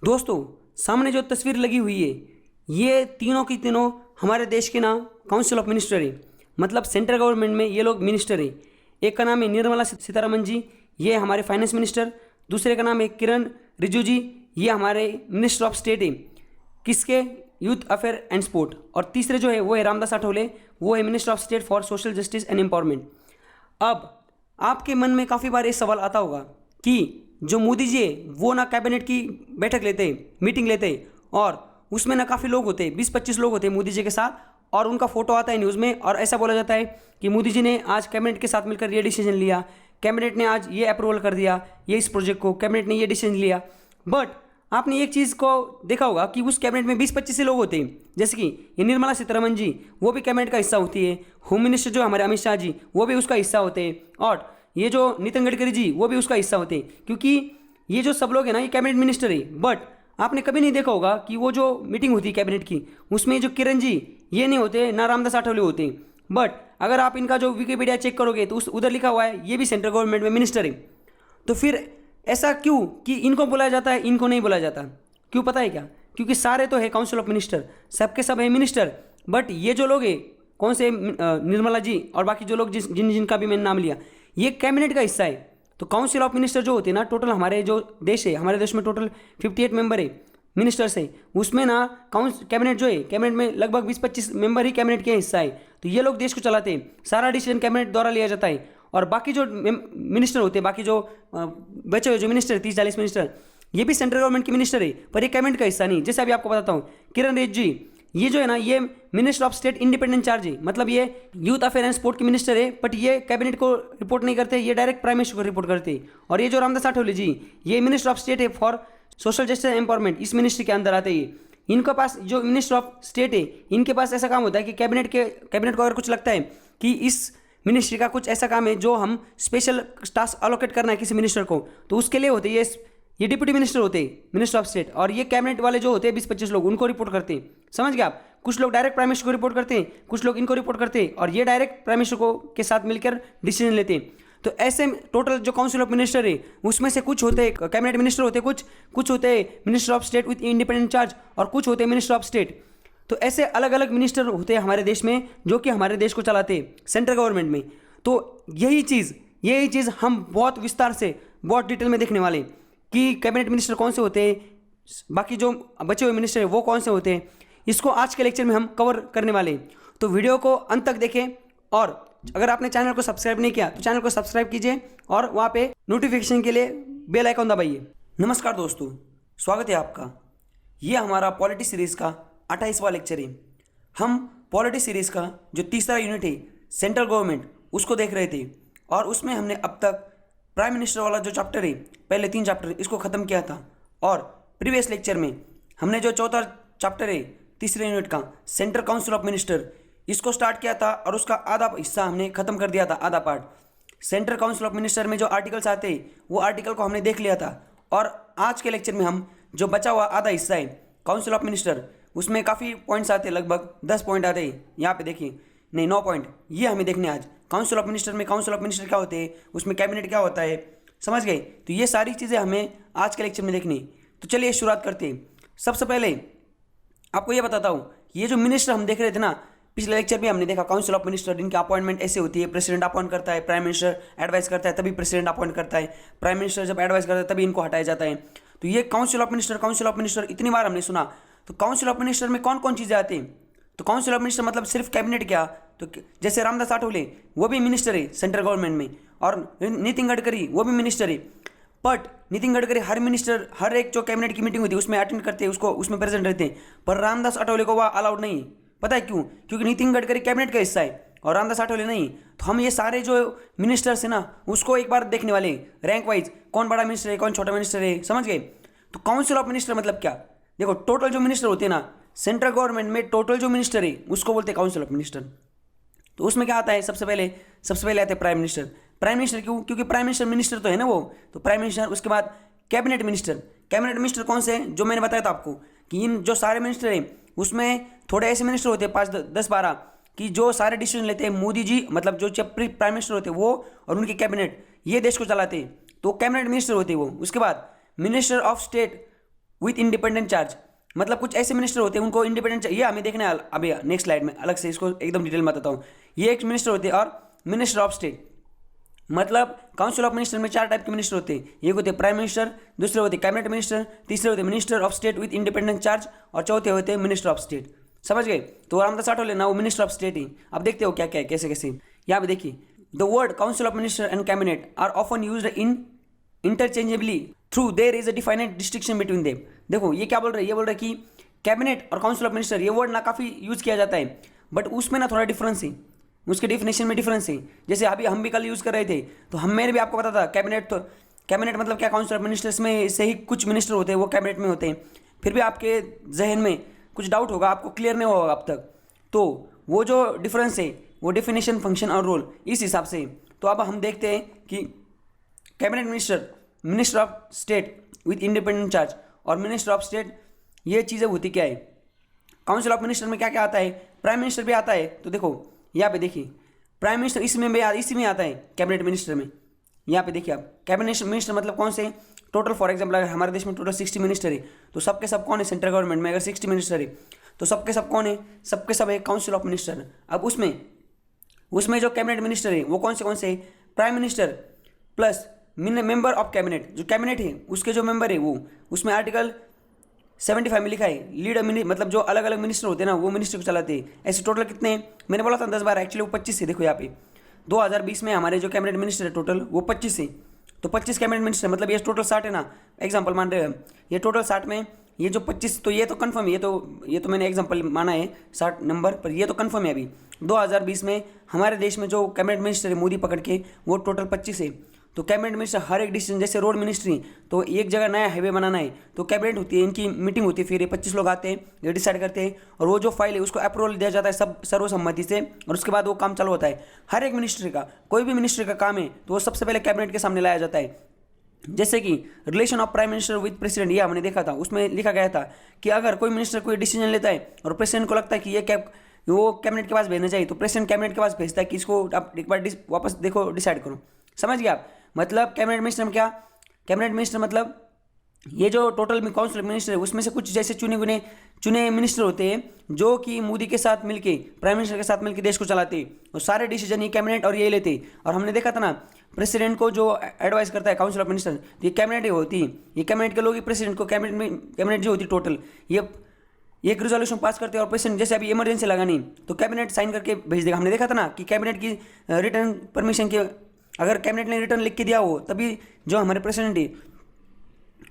दोस्तों, सामने जो तस्वीर लगी हुई है, ये तीनों की तीनों हमारे देश के ना काउंसिल ऑफ मिनिस्टर है। मतलब सेंट्रल गवर्नमेंट में ये लोग मिनिस्टर है। एक का नाम है निर्मला सीतारमण जी, ये हमारे फाइनेंस मिनिस्टर। दूसरे का नाम है किरण रिजिजू जी, ये हमारे मिनिस्टर ऑफ स्टेट है। किसके? Youth affair and sport. और तीसरे जो है वो है रामदास आठवले, वो है minister of state for social justice and empowerment. अब आपके मन में काफ़ी बार ये सवाल आता होगा कि जो मोदी जी है वो ना कैबिनेट की बैठक लेते हैं, मीटिंग लेते हैं, और उसमें ना काफ़ी लोग होते हैं, 20-25 लोग होते हैं मोदी जी के साथ, और उनका फोटो आता है न्यूज़ में, और ऐसा बोला जाता है कि मोदी जी ने आज कैबिनेट के साथ मिलकर ये डिसीजन लिया, कैबिनेट ने आज ये अप्रूवल कर दिया, ये इस प्रोजेक्ट को कैबिनेट ने ये डिसीजन लिया। बट आपने एक चीज़ को देखा होगा कि उस कैबिनेट में 20-25 लोग होते हैं। जैसे कि ये निर्मला सीतारमण जी, वो भी कैबिनेट का हिस्सा होती है। होम मिनिस्टर जो हमारे अमित शाह जी, वो भी उसका हिस्सा होते हैं। और ये जो नितिन गडकरी जी, वो भी उसका हिस्सा होते हैं। क्योंकि ये जो सब लोग हैं ना, ये कैबिनेट मिनिस्टर है। बट आपने कभी नहीं देखा होगा कि वो जो मीटिंग होती है कैबिनेट की, उसमें जो किरण जी, ये नहीं होते, ना रामदास आठवले होते हैं। बट अगर आप इनका जो विकिपीडिया चेक करोगे तो उस उधर लिखा हुआ है ये भी सेंट्रल गवर्नमेंट में मिनिस्टर है। तो फिर ऐसा क्यों कि इनको बुलाया जाता है, इनको नहीं बुलाया जाता? क्यों पता है क्या? क्योंकि सारे तो है काउंसिल ऑफ मिनिस्टर, सबके सब है मिनिस्टर। बट ये जो लोग हैं, कौन से निर्मला जी और बाकी जो लोग जिनका भी मैंने नाम लिया, ये कैबिनेट का हिस्सा है। तो काउंसिल ऑफ मिनिस्टर जो होते हैं ना, टोटल हमारे जो देश है, हमारे देश में टोटल 58 मेंबर है, मिनिस्टर्स है। उसमें ना कैबिनेट जो है, कैबिनेट में लगभग 20-25 मेंबर ही कैबिनेट के हिस्सा है। तो ये लोग देश को चलाते हैं, सारा डिसीजन कैबिनेट द्वारा लिया जाता है। और बाकी जो मिनिस्टर होते हैं, बाकी जो बचे हुए जो मिनिस्टर 30-40 मिनिस्टर, ये भी सेंट्रल गवर्नमेंट के मिनिस्टर है, पर ये कैबिनेट का हिस्सा नहीं। जैसे अभी आपको बताता हूँ, किरण रिजिजू जी, ये जो है ना, ये minister of state independent charge है। मतलब ये यूथ अफेयर एंड स्पोर्ट के मिनिस्टर है, बट ये कैबिनेट को रिपोर्ट नहीं करते, ये डायरेक्ट प्राइम मिनिस्टर को रिपोर्ट करते हैं। और ये जो रामदास आठवले जी, ये मिनिस्टर ऑफ स्टेट है for social justice and empowerment, इस मिनिस्ट्री के अंदर आते हैं। इनके पास जो मिनिस्टर ऑफ स्टेट है, इनके पास ऐसा काम होता है कि कैबिनेट को अगर कुछ लगता है कि इस मिनिस्ट्री का कुछ ऐसा काम है जो हम स्पेशल टास्क अलोकेट करना है किसी मिनिस्टर को, तो उसके लिए होते हैं ये डिप्टी मिनिस्टर होते हैं, मिनिस्टर ऑफ स्टेट। और ये कैबिनेट वाले जो होते हैं 20-25 लोग, उनको रिपोर्ट करते हैं। समझ गए आप? कुछ लोग डायरेक्ट प्राइम मिनिस्टर को रिपोर्ट करते हैं, कुछ लोग इनको रिपोर्ट करते हैं, और ये डायरेक्ट प्राइम मिनिस्टर को के साथ मिलकर डिसीजन लेते हैं। तो ऐसे टोटल जो काउंसिल ऑफ मिनिस्टर है, उसमें से कुछ होते हैं कैबिनेट मिनिस्टर होते हैं, कुछ होते हैं minister of state with independent charge, और कुछ होते हैं मिनिस्टर ऑफ स्टेट। तो ऐसे अलग अलग मिनिस्टर होते हैं हमारे देश में, जो कि हमारे देश को चलाते हैं सेंट्रल गवर्नमेंट में। तो यही चीज़ हम बहुत विस्तार से, बहुत डिटेल में देखने वाले हैं कि कैबिनेट मिनिस्टर कौन से होते हैं, बाकी जो बचे हुए मिनिस्टर हैं वो कौन से होते हैं। इसको आज के लेक्चर में हम कवर करने वाले हैं। तो वीडियो को अंत तक देखें, और अगर आपने चैनल को सब्सक्राइब नहीं किया तो चैनल को सब्सक्राइब कीजिए, और वहाँ पे नोटिफिकेशन के लिए बेल आइकन दबाइए। नमस्कार दोस्तों, स्वागत है आपका। ये हमारा पॉलिटी सीरीज़ का 28वां लेक्चर है। हम पॉलिटी सीरीज़ का जो तीसरा यूनिट है, सेंट्रल गवर्नमेंट, उसको देख रहे थे। और उसमें हमने अब तक प्राइम मिनिस्टर वाला जो चैप्टर है, पहले 3 चैप्टर, इसको ख़त्म किया था। और प्रीवियस लेक्चर में हमने जो चौथा चैप्टर है तीसरे यूनिट का, सेंट्रल काउंसिल ऑफ मिनिस्टर, इसको स्टार्ट किया था, और उसका आधा हिस्सा हमने ख़त्म कर दिया था, आधा part. Central council of minister में जो आर्टिकल्स आते हैं, वो आर्टिकल को हमने देख लिया था। और आज के लेक्चर में हम जो बचा हुआ आधा हिस्सा है काउंसिल ऑफ मिनिस्टर, उसमें काफ़ी पॉइंट्स आते हैं, लगभग 10 पॉइंट आते हैं। यहाँ पे देखिए, नहीं 9 पॉइंट, ये हमें देखने आज। काउंसिल ऑफ मिनिस्टर में काउंसिल ऑफ मिनिस्टर क्या होते हैं, उसमें कैबिनेट क्या होता है, समझ गए? तो ये सारी चीज़ें हमें आज के लेक्चर में देखनी। तो चलिए शुरुआत करते हैं। सबसे पहले आपको ये बताता हूँ, ये जो मिनिस्टर हम देख रहे थे ना, पिछले लेक्चर में हमने देखा काउंसिल ऑफ मिनिस्टर, इनकी अपॉइंटमेंट ऐसे होती है। प्रेसिडेंट अपॉइंट करता है, प्राइम मिनिस्टर एडवाइस करता है, तभी प्रेसिडेंट अपॉइंट करता है। प्राइम मिनिस्टर जब एडवाइस करता है तभी इनको हटाया जाता है। तो ये काउंसिल ऑफ मिनिस्टर इतनी बार हमने सुना। तो काउंसिल ऑफ मिनिस्टर में कौन कौन चीज़ें आती हैं? तो काउंसिल ऑफ मिनिस्टर मतलब सिर्फ कैबिनेट क्या, तो जैसे रामदास आठवले वो भी मिनिस्टर है सेंट्रल गवर्नमेंट में, और नितिन गडकरी वो भी मिनिस्टर है। बट नितिन गडकरी हर एक जो कैबिनेट की मीटिंग होती है उसमें अटेंड करते हैं, उसमें प्रेजेंट रहते हैं। पर रामदास आठवले को वह अलाउड नहीं है। पता है क्यों? क्योंकि नितिन गडकरी कैबिनेट का हिस्सा है और रामदास आठवले नहीं। तो हम ये सारे जो मिनिस्टर्स है ना, उसको एक बार देखने वाले हैं रैंक वाइज, कौन बड़ा मिनिस्टर है, कौन छोटा मिनिस्टर है, समझ गए? तो काउंसिल ऑफ मिनिस्टर मतलब क्या? देखो, टोटल जो मिनिस्टर होते हैं ना सेंट्रल गवर्नमेंट में, टोटल जो मिनिस्टर है उसको बोलते हैं काउंसिल ऑफ मिनिस्टर। तो उसमें क्या आता है? सबसे पहले आते हैं प्राइम मिनिस्टर। प्राइम मिनिस्टर क्यों? क्योंकि प्राइम मिनिस्टर मिनिस्टर तो है ना वो, तो प्राइम मिनिस्टर। उसके बाद कैबिनेट मिनिस्टर कौन से हैं? जो मैंने बताया था आपको कि इन जो सारे मिनिस्टर हैं उसमें थोड़े ऐसे मिनिस्टर होते हैं 5-10-12 कि जो सारे डिसीजन लेते हैं। मोदी जी मतलब जो प्राइम मिनिस्टर होते हैं वो, और उनके कैबिनेट, ये देश को चलाते हैं, तो कैबिनेट मिनिस्टर होते हैं वो। उसके बाद minister of state with independent charge, मतलब कुछ ऐसे मिनिस्टर होते हैं उनको इंडिपेंडेंट, ये हमें देखना है अभी नेक्स्ट स्लाइड में अलग से, इसको एकदम डिटेल में बताता हूँ। ये एक मिनिस्टर होते हैं। और मिनिस्टर ऑफ स्टेट, मतलब काउंसिल ऑफ मिनिस्टर में 4 टाइप के मिनिस्टर होते हैं। एक होते हैं प्राइम मिनिस्टर, दूसरे होते हैं कैबिनेट मिनिस्टर, तीसरे होते हैं minister of state with independent charge, और चौथे होते हैं मिनिस्टर ऑफ स्टेट। समझ गए? तो रामदास आठवले ना वो मिनिस्टर ऑफ स्टेट ही। अब देखते हो क्या क्या है, कैसे कैसे। यहाँ पे देखिए, the word council of minister and cabinet are often used in interchangeably through there is a defined distinction between them. देखो ये क्या बोल रहे हैं, ये बोल रहे हैं कि कैबिनेट और काउंसिल ऑफ मिनिस्टर ये वर्ड ना काफ़ी यूज़ किया जाता है, बट उसमें ना थोड़ा डिफरेंस है, उसके डिफिनेशन में डिफरेंस है। जैसे अभी हम भी कल यूज़ कर रहे थे, तो हम मेरे भी आपको पता था कैबिनेट, तो कैबिनेट मतलब क्या, काउंसिल ऑफ मिनिस्टर्स में से ही कुछ मिनिस्टर होते हैं वो कैबिनेट में होते हैं। फिर भी आपके जहन में कुछ डाउट होगा, आपको क्लियर नहीं होगा अब तक, तो वो जो डिफरेंस है वो डेफिनेशन, फंक्शन और रोल इस हिसाब से। तो अब हम देखते हैं कि cabinet minister, minister of state with independent charge और मिनिस्टर ऑफ स्टेट, ये चीज़ें होती क्या है। काउंसिल ऑफ मिनिस्टर में क्या क्या आता है, प्राइम मिनिस्टर भी आता है। तो देखो यहाँ पे देखिए, प्राइम मिनिस्टर इसमें भी इसी में आता है, कैबिनेट मिनिस्टर में। यहाँ पे देखिए आप, कैबिनेट मिनिस्टर मतलब कौन से, टोटल फॉर एग्जाम्पल अगर हमारे देश में टोटल 60 मिनिस्टर है, तो सबके सब कौन है, सेंट्रल गवर्नमेंट में अगर 60 मिनिस्टर है तो सबके सब कौन है, सबके सब है काउंसिल ऑफ मिनिस्टर। अब उसमें जो कैबिनेट मिनिस्टर है वो कौन से है, prime minister plus member of cabinet, जो कैबिनेट है उसके जो मेंबर है वो, उसमें आर्टिकल 75 में लिखा है लीड मतलब जो अलग अलग मिनिस्टर होते हैं ना वो मिनिस्टर को चलाते हैं। ऐसे टोटल कितने हैं, मैंने बोला था 10-12, एक्चुअली वो 25 है। देखो यहाँ पे 2020 में हमारे जो कैबिनेट मिनिस्टर है टोटल वो 25 है। तो 25 कैबिनेट मिनिस्टर मतलब ये टोटल 60 है ना, एग्जाम्पल मान रहे हैं हम, ये टोटल 60 में ये जो 25, तो ये तो कन्फर्म है, ये तो मैंने एग्जाम्पल माना है 60 नंबर पर, ये तो कन्फर्म है। अभी 2020 में हमारे देश में जो कैबिनेट मिनिस्टर है मोदी पकड़ के वो टोटल 25 है। तो कैबिनेट मिनिस्टर हर एक डिसीजन, जैसे रोड मिनिस्ट्री, तो एक जगह नया हाईवे बनाना है तो कैबिनेट होती है, इनकी मीटिंग होती है, फिर ये 25 लोग आते हैं, ये डिसाइड करते हैं, और वो जो फाइल है उसको अप्रूवल दिया जाता है सब सर्वसम्मति से, और उसके बाद वो काम चालू होता है। हर एक मिनिस्ट्री का, कोई भी मिनिस्ट्री का काम है तो वो सबसे पहले कैबिनेट के सामने लाया जाता है। जैसे कि relation of prime minister with president, ये हमने देखा था, उसमें लिखा गया था कि अगर कोई मिनिस्टर कोई डिसीजन लेता है और प्रेसिडेंट को लगता है कि ये वो कैबिनेट के पास भेजना चाहिए, तो प्रेसिडेंट कैबिनेट के पास भेजता है कि इसको आप एक बार वापस देखो, डिसाइड करो। समझ गए आप? मतलब कैबिनेट मिनिस्टर में क्या, कैबिनेट मिनिस्टर मतलब ये जो टोटल काउंसिल मिनिस्टर है उसमें से कुछ जैसे चुने मिनिस्टर होते हैं जो कि मोदी के साथ मिलके, प्राइम मिनिस्टर के साथ मिलके देश को चलाते हैं, और सारे डिसीजन ये कैबिनेट और ये लेते हैं। और हमने देखा था ना, प्रेसिडेंट को जो एडवाइस करता है काउंसिल ऑफ मिनिस्टर, ये कैबिनेट ही होती है, ये कैबिनेट के लोग ही प्रेसिडेंट को, कैबिनेट जो होती है टोटल, ये एक रिजोल्यूशन पास करते हैं, और प्रेसिडेंट जैसे अभी इमरजेंसी लगानी तो कैबिनेट साइन करके भेज देगा। हमने देखा था ना कि कैबिनेट की रिटर्न परमिशन के, अगर कैबिनेट ने रिटर्न लिख के दिया हो तभी जो हमारे प्रेसिडेंट है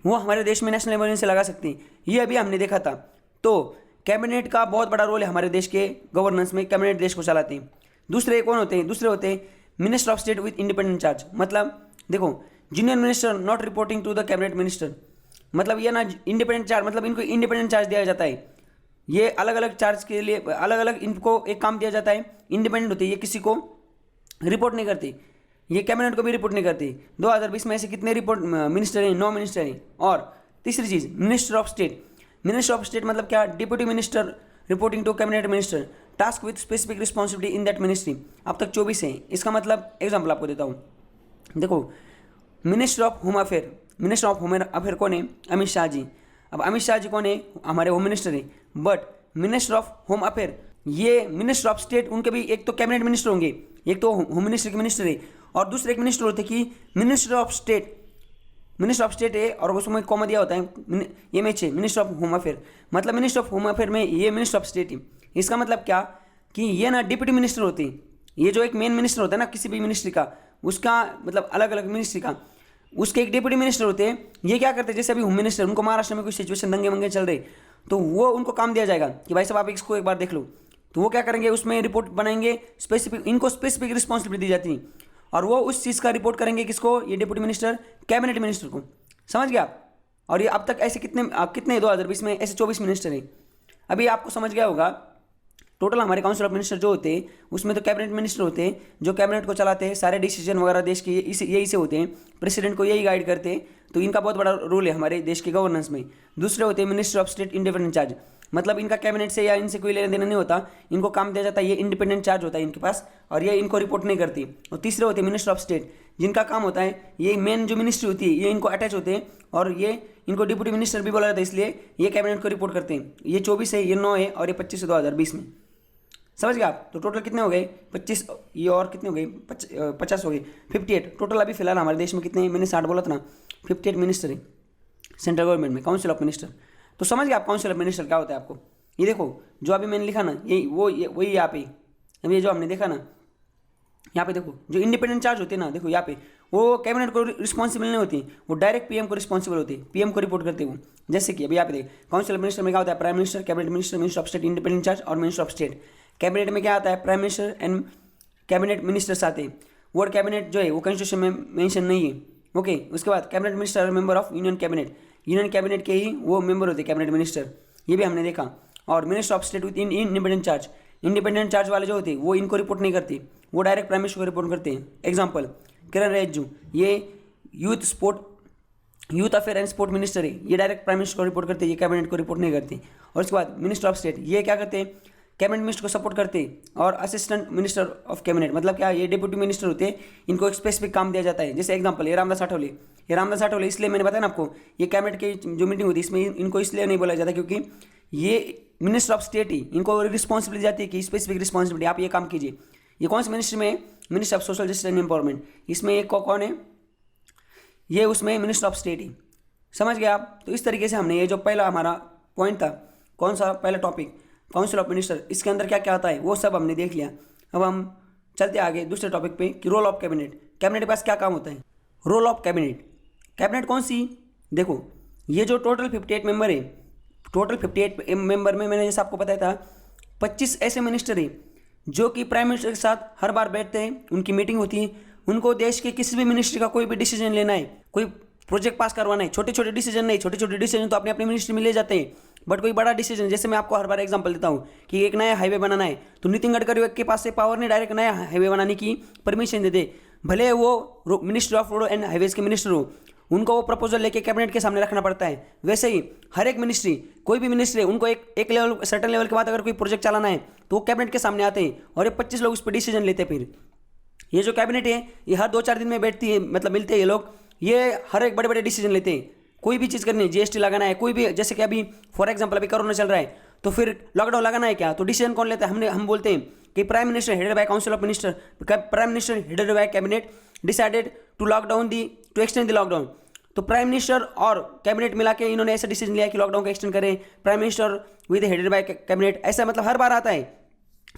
वो हमारे देश में नेशनल इमरजेंसी लगा सकते हैं, ये अभी हमने देखा था। तो कैबिनेट का बहुत बड़ा रोल है हमारे देश के गवर्नेंस में, कैबिनेट देश को चलाते हैं। दूसरे कौन होते हैं, दूसरे होते हैं minister of state with independent charge. मतलब देखो, junior minister not reporting to the cabinet minister, मतलब ये ना इंडिपेंडेंट चार्ज, मतलब इनको इंडिपेंडेंट चार्ज दिया जाता है। ये अलग अलग चार्ज के लिए अलग अलग इनको एक काम दिया जाता है, इंडिपेंडेंट होते हैं, ये किसी को रिपोर्ट नहीं करती, ये कैबिनेट को भी रिपोर्ट नहीं करती। 2020 में ऐसे कितने रिपोर्ट मिनिस्टर हैं, 9 मिनिस्टर हैं। और तीसरी चीज़ minister of state, minister of state मतलब क्या, deputy minister reporting to cabinet minister, task with specific responsibility in that ministry. अब तक 24 है। इसका मतलब एग्जाम्पल आपको देता हूँ। देखो, minister of home affair, minister of home affair कौन है, अमित शाह जी। अब अमित शाह जी कौन है, हमारे होम मिनिस्टर है। But minister of home affair, ये मिनिस्टर ऑफ स्टेट, उनके भी एक तो कैबिनेट मिनिस्टर होंगे, एक तो होम मिनिस्टर के मिनिस्टर है, और दूसरे एक मिनिस्टर होते कि minister of state, minister of state है और उसमें कॉमा दिया होता है ये मैच है, मिनिस्टर ऑफ होम अफेयर। मतलब मिनिस्टर ऑफ होम अफेयर में ये मिनिस्टर ऑफ स्टेट है। इसका मतलब क्या कि ये ना डिप्टी मिनिस्टर होते हैं, ये जो एक मेन मिनिस्टर होता है ना किसी भी मिनिस्ट्री का, उसका मतलब अलग अलग मिनिस्ट्री का, उसके एक डिप्टी मिनिस्टर होते हैं। ये क्या करते हैं, जैसे अभी होम मिनिस्टर, उनको महाराष्ट्र में कोई सिचुएशन दंगे मंगे चल रहे, तो वो उनको काम दिया जाएगा कि भाई साहब आप इसको एक बार देख लो, तो वो क्या करेंगे, उसमें रिपोर्ट बनाएंगे, स्पेसिफिक, इनको स्पेसिफिक रिस्पॉन्सिबिलिटी दी जाती है, और वो उस चीज़ का रिपोर्ट करेंगे किसको, ये डिप्टी मिनिस्टर कैबिनेट मिनिस्टर को। समझ गया आप? और ये अब तक ऐसे कितने 2020 में ऐसे 24 मिनिस्टर हैं। अभी आपको समझ गया होगा, टोटल हमारे काउंसिल ऑफ मिनिस्टर जो होते हैं उसमें तो कैबिनेट मिनिस्टर होते हैं जो कैबिनेट को चलाते हैं, सारे डिसीजन वगैरह देश के यही से होते हैं, प्रेसिडेंट को यही गाइड करते हैं। तो इनका बहुत बड़ा रोल है हमारे देश के गवर्नेंस में। दूसरे होते हैं minister of state independent charge, मतलब इनका कैबिनेट से या इनसे कोई लेना देना नहीं होता, इनको काम दिया जाता है, ये इंडिपेंडेंट चार्ज होता है इनके पास और ये इनको रिपोर्ट नहीं करती। और तीसरे होते हैं मिनिस्टर ऑफ स्टेट, जिनका काम होता है ये मेन जो मिनिस्ट्री होती है ये इनको अटैच होते हैं और ये इनको डिप्टी मिनिस्टर भी बोला जाता है, इसलिए ये कैबिनेट को रिपोर्ट करते हैं। ये 24 है, ये 9 है और ये 25 है 2020 में। समझ गए आप? तो टोटल कितने हो गए? 25, ये और कितने हो गए? 50 हो गए, 58 टोटल। अभी फिलहाल हमारे देश में कितने, मैंने 60 बोला था ना, 58 मिनिस्टर है सेंट्रल गवर्नमेंट में, काउंसिल ऑफ मिनिस्टर। तो समझ गए आप काउंसिल ऑफ मिनिस्टर क्या होता है आपको? ये देखो जो अभी मैंने लिखा ना, यही वही यहाँ पे, अब ये जो हमने देखा ना यहाँ पे देखो, जो इंडिपेंडेंट चार्ज होते हैं ना, देखो यहाँ पे वो कैबिनेट को रिस्पॉन्सिबल नहीं होती, वो डायरेक्ट पीएम को रिस्पॉन्सिबल होती है, पीएम को रिपोर्ट करते हो। जैसे कि अभी यहाँ पे देखो काउंसिल ऑफ मिनिस्टर में क्या होता है? Prime minister, cabinet minister, minister of state independent charge और मिनिस्टर ऑफ स्टेट। कैबिनेट में क्या आता है? Prime minister and cabinet ministers आते हैं। वर्ड कैबिनेट जो है वो कॉन्स्टिट्यूशन में मेंशन नहीं है। ओके, उसके बाद cabinet minister member of union cabinet, union cabinet के ही वो मेंबर होते हैं कैबिनेट मिनिस्टर, ये भी हमने देखा। और minister of state with independent charge, independent charge वाले जो होते हैं वो इनको रिपोर्ट नहीं करती, वो डायरेक्ट प्राइम मिनिस्टर को रिपोर्ट करते हैं। एग्जाम्पल किरण रिजिजू, ये youth affair and sport minister है, ये डायरेक्ट प्राइम मिनिस्टर को रिपोर्ट करते हैं, ये कैबिनेट को रिपोर्ट नहीं करती। और उसके बाद मिनिस्टर ऑफ स्टेट, ये क्या करते हैं? कैबिनेट मिनिस्टर को सपोर्ट करते हैं। और असिस्टेंट मिनिस्टर ऑफ कैबिनेट, मतलब क्या, ये डिप्टी मिनिस्टर होते हैं, इनको एक स्पेसिफिक काम दिया जाता है। जैसे एग्जांपल ये रामदास आठवले, ये रामदास आठवले इसलिए मैंने बताया ना आपको, ये कैबिनेट की जो मीटिंग होती है इसमें इनको इसलिए नहीं बोला जाता क्योंकि ये मिनिस्टर ऑफ स्टेट ही, इनको रिस्पॉन्सिबिलिटी जाती है कि स्पेसिफिक रिस्पॉन्सिबिलिटी आप ये काम कीजिए। ये कौन से मिनिस्ट्री में? Minister of social justice and empowerment. इसमें एक कौन है? ये उसमें मिनिस्टर ऑफ स्टेट ही। समझ गए आप? तो इस तरीके से हमने ये जो पहला हमारा पॉइंट था, कौन सा पहला टॉपिक, काउंसिल ऑफ मिनिस्टर, इसके अंदर क्या क्या आता है वो सब हमने देख लिया। अब हम चलते आगे दूसरे टॉपिक पे कि रोल ऑफ कैबिनेट, कैबिनेट के पास क्या काम होता है। रोल ऑफ कैबिनेट, कैबिनेट कौन सी? देखो ये जो टोटल 58 मेंबर है, टोटल 58 मेंबर में मैंने जैसे आपको बताया था 25 ऐसे मिनिस्टर हैं जो कि प्राइम मिनिस्टर के साथ हर बार बैठते हैं, उनकी मीटिंग होती है, उनको देश के किसी भी मिनिस्ट्री का कोई भी डिसीजन लेना है, कोई प्रोजेक्ट पास करवाना है, छोटे छोटे डिसीजन नहीं, छोटे छोटे डिसीजन तो अपने अपने मिनिस्ट्री में ले जाते हैं, बट कोई बड़ा डिसीजन, जैसे मैं आपको हर बार एग्जांपल देता हूँ कि एक नया हाईवे बनाना है तो नितिन गडकरी के पास से पावर नहीं डायरेक्ट नया हाईवे बनाने की परमिशन दे दे, भले वो minister of road and highways के मिनिस्टर हो, उनको वो प्रपोजल लेके कैबिनेट के सामने रखना पड़ता है। वैसे ही हर एक मिनिस्ट्री, कोई भी मिनिस्ट्री है, उनको एक लेवल, सर्टन लेवल के बाद अगर कोई प्रोजेक्ट चलाना है तो वो कैबिनेट के सामने आते हैं और ये 25 लोग उस पर डिसीजन लेते हैं। फिर ये जो कैबिनेट है ये हर 2-4 दिन में बैठती है, मतलब मिलते हैं ये लोग, ये हर एक बड़े बड़े डिसीजन लेते हैं। कोई भी चीज़ करनी है, जीएसटी लगाना है, कोई भी, जैसे कि अभी फॉर एग्जांपल अभी कोरोना चल रहा है तो फिर लॉकडाउन लगाना है क्या, तो डिसीजन कौन लेता है? हम बोलते हैं कि prime minister headed by council of minister, prime minister headed by cabinet decided to extend the lockdown. तो प्राइम मिनिस्टर और कैबिनेट मिला के इन्होंने ऐसा डिसीजन लिया कि लॉकडाउन का एक्सटेंड करें, prime minister with headed by cabinet, ऐसा मतलब हर बार आता है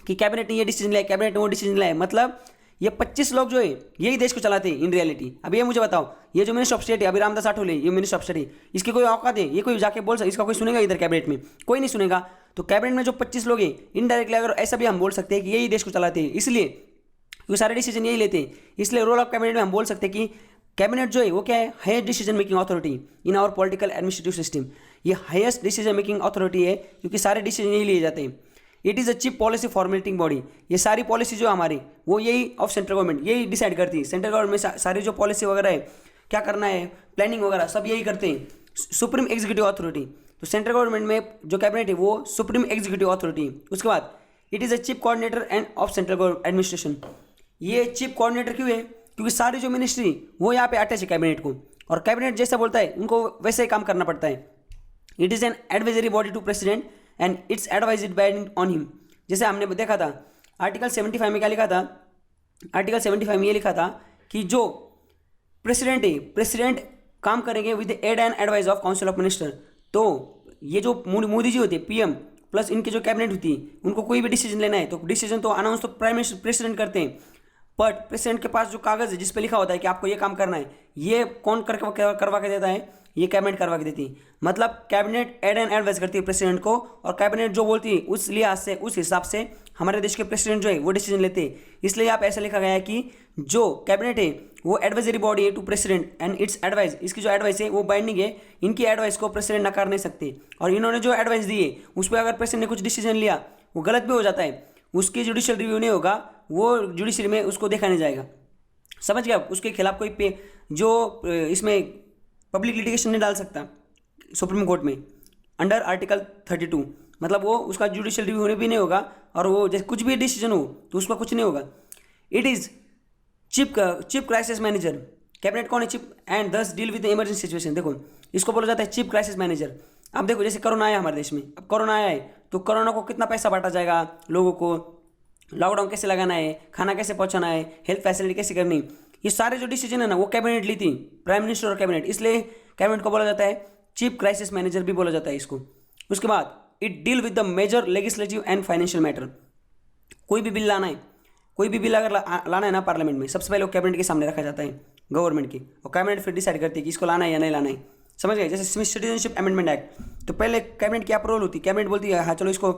कि कैबिनेट ने ये डिसीजन लिया, कैबिनेट ने वो डिसीजन लिया है, मतलब ये 25 लोग जो है यही देश को चलाते हैं इन रियलिटी। अब ये मुझे बताओ, ये जो मिनिस्टर ऑफ स्टेट है अभी रामदास आठवले, ये मिनिस्टर ऑफ स्टेट है, इसकी कोई औकात है? ये कोई जाके बोल सकता, इसका कोई सुनेगा इधर कैबिनेट में? कोई नहीं सुनेगा। तो कैबिनेट में जो 25 लोग हैं इनडायरेक्टली, अगर ऐसा भी हम बोल सकते हैं कि यही देश को चलाते हैं, इसलिए क्योंकि सारे डिसीजन यही लेते हैं, इसलिए रोल ऑफ कैबिनेट में हम बोल सकते हैं कि कैबिनेट जो है वो क्या है? Highest decision making authority in our political administrative system. ये हाईएस्ट डिसीजन मेकिंग अथॉरिटी है क्योंकि सारे डिसीजन यही लिए जाते हैं। It is a chief policy formulating body, ये सारी पॉलिसी जो हमारी वो यही ऑफ सेंट्रल गवर्नमेंट यही डिसाइड करती है। सेंट्रल गवर्नमेंट में सारी जो पॉलिसी वगैरह है, क्या करना है, प्लानिंग वगैरह सब यही करते हैं। सुप्रीम एग्जीक्यूटिव अथॉरिटी, तो सेंट्रल गवर्नमेंट में जो कैबिनेट है वो सुप्रीम एग्जीक्यूटिव अथॉरिटी। उसके बाद it is a chief coordinator end of central administration. ये चीफ कोऑर्डिनेटर क्यों है? क्योंकि सारी जो मिनिस्ट्री वो यहाँ पे अटैच है कैबिनेट को, और कैबिनेट जैसा बोलता है उनको वैसे ही काम करना पड़ता है। It is an advisory body to president and it's advised binding on him. जैसे हमने देखा था आर्टिकल 75 में क्या लिखा था, आर्टिकल 75 में ये लिखा था कि जो प्रेसिडेंट है, प्रेसिडेंट काम करेंगे with aid and advice of council of minister. तो ये जो मोदी जी होते हैं पीएम प्लस इनकी जो कैबिनेट होती है, उनको कोई भी डिसीजन लेना है तो डिसीजन तो अनाउंस तो प्राइम मिनिस्टर प्रेसिडेंट करते हैं, बट प्रेसिडेंट के पास जो कागज़ है जिस पे लिखा होता है कि आपको ये काम करना है, ये कौन करवा के देता है? ये कैबिनेट करवा के देती है। मतलब कैबिनेट एड एंड एडवाइस करती है प्रेसिडेंट को, और कैबिनेट जो बोलती है उस लिहाज से, उस हिसाब से हमारे देश के प्रेसिडेंट जो है वो डिसीजन लेते हैं। इसलिए यहाँ पे ऐसा लिखा गया है कि जो कैबिनेट है वो एडवाइजरी बॉडी है to president and its advice, इसकी जो एडवाइस है वो बाइंडिंग है, इनकी एडवाइस को प्रेसिडेंट नकार नहीं सकते। और इन्होंने जो एडवाइस दी है उस पर अगर प्रेसिडेंट ने कुछ डिसीजन लिया वो गलत भी हो जाता है, उसकी जुडिशियल रिव्यू नहीं होगा, वो जुडिशरी में उसको देखा नहीं जाएगा। समझ गया? उसके खिलाफ कोई जो इसमें पब्लिक लिटिगेशन नहीं डाल सकता सुप्रीम कोर्ट में अंडर आर्टिकल 32, मतलब वो उसका जुडिशियल रिव्यू होने भी नहीं होगा और वो जैसे कुछ भी डिसीजन हो तो उसका कुछ नहीं होगा। It is chief crisis manager. Cabinet कौन है? चीफ एंड दस डील विद इमरजेंसी सिचुएशन। देखो इसको बोला जाता है चीफ क्राइसिस मैनेजर। अब देखो जैसे कोरोना आया हमारे देश में, अब कोरोना आया है तो कोरोना को कितना पैसा बांटा जाएगा लोगों को, लॉकडाउन कैसे लगाना है, खाना कैसे पहुंचाना है, हेल्थ फैसिलिटी कैसे करनी, ये सारे जो डिसीजन है ना वो कैबिनेट ली थी, प्राइम मिनिस्टर और कैबिनेट। इसलिए कैबिनेट को बोला जाता है चीफ क्राइसिस मैनेजर भी बोला जाता है इसको। उसके बाद it deal with the major legislative and financial matter. कोई भी बिल लाना है, कोई भी बिल अगर लाना है ना पार्लियामेंट में, सबसे पहले वो कैबिनेट के सामने रखा जाता है गवर्नमेंट की, और कैबिनेट फिर डिसाइड करती है कि इसको लाना है या नहीं लाना है। समझ गए? जैसे सिटीजनशिप अमेंडमेंट एक्ट, तो पहले कैबिनेट की अप्रूवल होती है, कैबिनेट बोलती है हाँ चलो इसको।